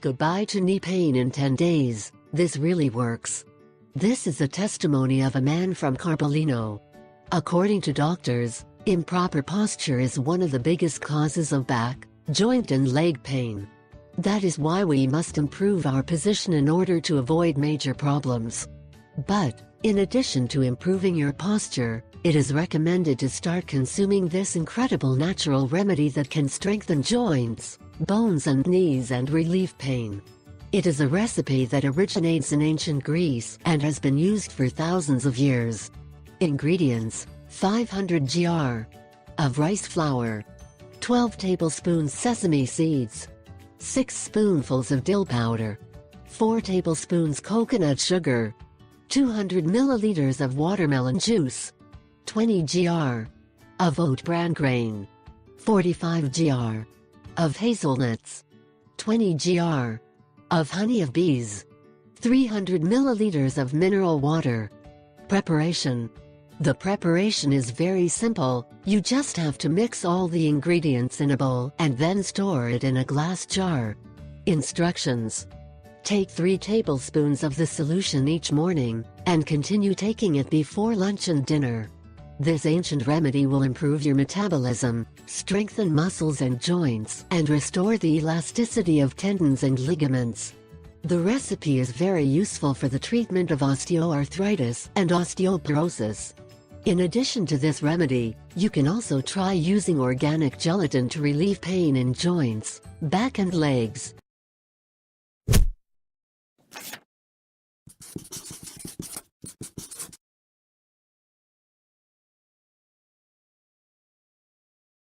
Goodbye to knee pain in 10 days, this really works. This is a testimony of a man from Carpolino. According to doctors, improper posture is one of the biggest causes of back, joint and leg pain. That is why we must improve our position in order to avoid major problems. But, in addition to improving your posture, it is recommended to start consuming this incredible natural remedy that can strengthen joints, bones and knees and relieve pain. It is a recipe that originates in ancient Greece and has been used for thousands of years. Ingredients: 500 gr. of rice flour, 12 tablespoons sesame seeds, 6 spoonfuls of dill powder, 4 tablespoons coconut sugar, 200 milliliters of watermelon juice, 20 gr. of oat bran grain, 45 gr. of hazelnuts, 20 gr. of honey of bees, 300 milliliters of mineral water. Preparation. The preparation is very simple, you just have to mix all the ingredients in a bowl and then store it in a glass jar. Instructions. Take 3 tablespoons of the solution each morning, and continue taking it before lunch and dinner. This ancient remedy will improve your metabolism, strengthen muscles and joints, and restore the elasticity of tendons and ligaments. The recipe is very useful for the treatment of osteoarthritis and osteoporosis. In addition to this remedy, you can also try using organic gelatin to relieve pain in joints, back and legs.